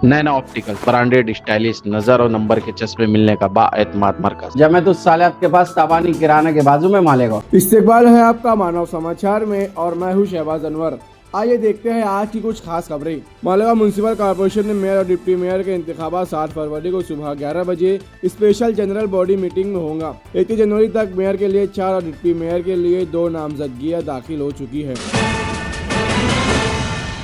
नैना opticals, branded stylish नजर और number के चश्मे मिलने का बाएतमाद मरकज। जब मैं तो साले आपके पास ताबानी किराने के बाजू में मालेगा। इस्तेकबाल है आपका मानव समाचार में और मैं हूं शहबाज अनवर। आइए देखते हैं आज की कुछ खास खबरें। मालेगांव म्युनिसिपल कॉर्पोरेशन ने मेयर और डिप्टी मेयर के इंतखाबात 7 फरवरी को सुबह 11 बजे स्पेशल जनरल बॉडी मीटिंग में होगा। 1 जनवरी तक मेयर के लिए 4 और डिप्टी मेयर के लिए 2 नामजदगियां दाखिल हो चुकी है।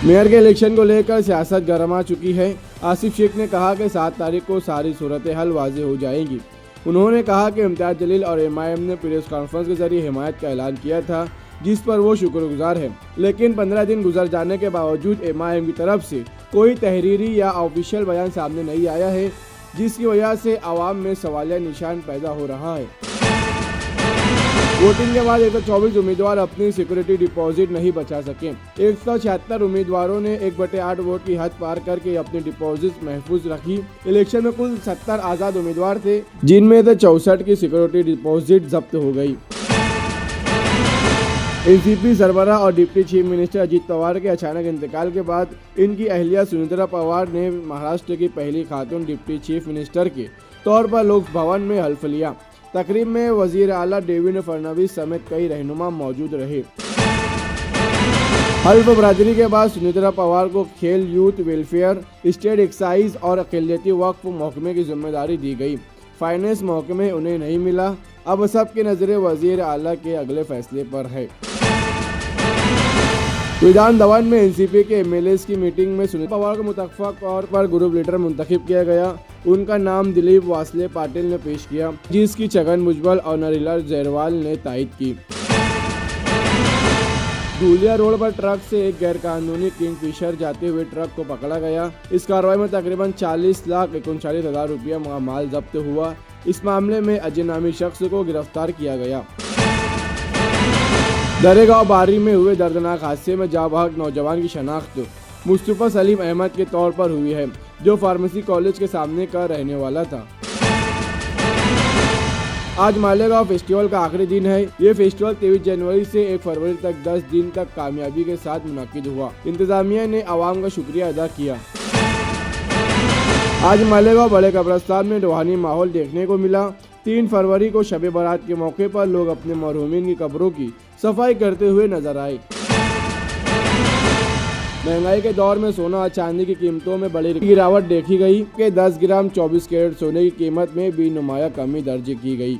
मेयर के इलेक्शन को लेकर सियासत गरमा चुकी है। आसिफ शेख ने कहा कि 7 तारीख को सारी सूरत हल वाजे हो जाएगी। उन्होंने कहा कि इम्तियाज जलील और एमआईएम ने प्रेस कॉन्फ्रेंस के जरिए हिमायत का ऐलान किया था, जिस पर वो शुक्रगुजार है। लेकिन 15 दिन गुजर जाने के बावजूद एमआईएम की तरफ से कोई तहरीरी या ऑफिशियल बयान सामने नहीं आया है, जिसकी वजह से आवाम में सवालिया निशान पैदा हो रहा है। वोटिंग के बाद 124 उम्मीदवार अपनी सिक्योरिटी डिपॉजिट नहीं बचा सके। 176 उम्मीदवारों ने 1/8 वोट की हद पार करके अपनी डिपॉजिट महफूज रखी। इलेक्शन में कुल 70 आज़ाद उम्मीदवार थे, जिनमें से 64 की सिक्योरिटी डिपॉजिट जब्त हो गई। एनसीपी सरबराह और deputy chief minister Ajit Pawar के अचानक इंतकाल के बाद इनकी अहलिया सुनीता पवार ने महाराष्ट्र की पहली खातून डिप्टी चीफ मिनिस्टर के तौर पर लोक भवन में हल्फ लिया। तकरीब में वजीर आला देवेंद्र फडणवीस समेत कई रहनुमा मौजूद रहे। हल्फ बरादरी के बाद सुनीता पवार को खेल, यूथ वेलफेयर, स्टेट एक्साइज और अक़लियती वक्फ महकमे की जिम्मेदारी दी गई। फाइनेंस महकमे उन्हें नहीं मिला। अब सबकी नजरें वजीर आला के अगले फैसले पर है। विधान भवन में एनसीपी के एमएलएस की मीटिंग में सुनीता पवार को मुतफ़्फ़ा तौर पर ग्रुप लीडर मुंतखब किया गया। उनका नाम दिलीप वासले पाटिल ने पेश किया, जिसकी छगन भुजबल और नरीला जयरवाल ने तायद की। धूलिया रोड पर ट्रक से एक गैरकानूनी किंगफिशर जाते हुए ट्रक को पकड़ा गया। इस कार्रवाई में तकरीबन 40,39,000 रुपया माल जब्त हुआ। इस मामले में अजनामी शख्स को गिरफ्तार किया गया। दरेगांव बारी में हुए दर्दनाक हादसे में जाबाज नौजवान की शनाख्त मुस्तफा सलीम अहमद के तौर पर हुई है, जो फार्मेसी कॉलेज के सामने का रहने वाला था। आज मालेगांव फेस्टिवल का आखिरी दिन है। ये फेस्टिवल 23 जनवरी से 1 फरवरी तक 10 दिन तक कामयाबी के साथ मुनक्किद हुआ। इंतजामिया ने आवाम का शुक्रिया अदा किया। आज मालेगांव बड़े कब्रिस्तान में रूहानी माहौल देखने को मिला। 3 फरवरी को शब बारात के मौके पर लोग अपने मरहूमीन की कब्रों की सफाई करते हुए नजर आए। महंगाई के दौर में सोना और चांदी की कीमतों में बड़ी गिरावट देखी गई कि 10 ग्राम 24 कैरेट सोने की कीमत में भी नुमाया कमी दर्ज की गई।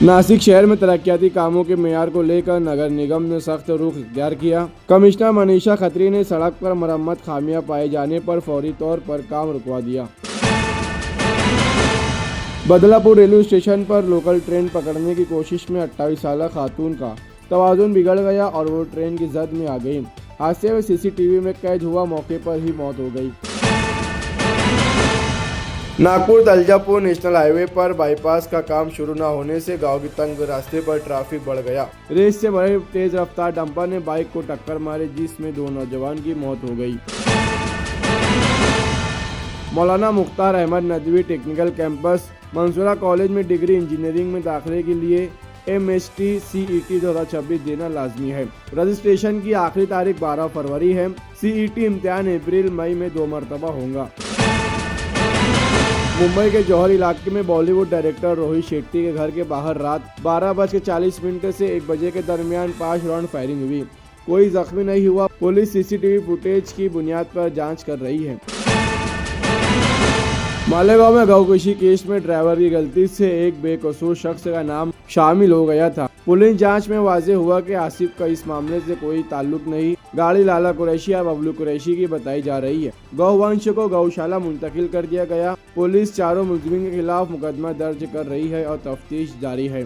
नासिक शहर में तरक्याती कामों के मेयार को लेकर नगर निगम ने सख्त रुख इख्तियार किया। कमिश्नर मनीषा खत्री ने सड़क पर मरम्मत खामियां पाए जाने पर फौरी तौर पर काम रुकवा दिया। बदलापुर रेलवे स्टेशन पर लोकल ट्रेन पकड़ने की कोशिश में 28 साल खातून का तवाज़ुन बिगड़ गया और वो ट्रेन की जद में आ गई। हादसे में सीसीटीवी में कैद हुआ, मौके पर ही मौत हो गई। नागपुर तलजापुर नेशनल हाईवे पर बाईपास का काम शुरू न होने से गांव के तंग रास्ते पर ट्रैफिक बढ़ गया। रेस से भरे तेज रफ्तार डंपर ने बाइक को टक्कर मारी, जिसमें 2 नौजवान की मौत हो गई। Maulana Mukhtar Ahmad Nadvi technical campus Mansoora college में डिग्री इंजीनियरिंग में दाखिले के लिए MST CET 2026 देना लाजमी है। रजिस्ट्रेशन की आखिरी तारीख 12 फरवरी है। CET इम्तिहान अप्रैल मई में 2 मरतबा होगा। मुंबई के जौहर इलाके में बॉलीवुड डायरेक्टर रोहित शेट्टी के घर के बाहर रात 12:40 से 1 बजे के दरमियान 5 राउंड फायरिंग हुई। कोई जख्मी नहीं हुआ। पुलिस CCTV फुटेज की बुनियाद पर जांच कर रही है। मालेगांव में गौकशी केस में ड्राइवर की गलती से एक बेकसूर शख्स का नाम शामिल हो गया था। पुलिस जांच में वाजे हुआ कि आसिफ का इस मामले से कोई ताल्लुक नहीं। गाड़ी लाला कुरैशी या बबलू कुरैशी की बताई जा रही है। गौवंश को गौशाला मुंतकिल कर दिया गया। पुलिस चारों मुलजिमीन के खिलाफ मुकदमा दर्ज कर रही है और तफ्तीश जारी है।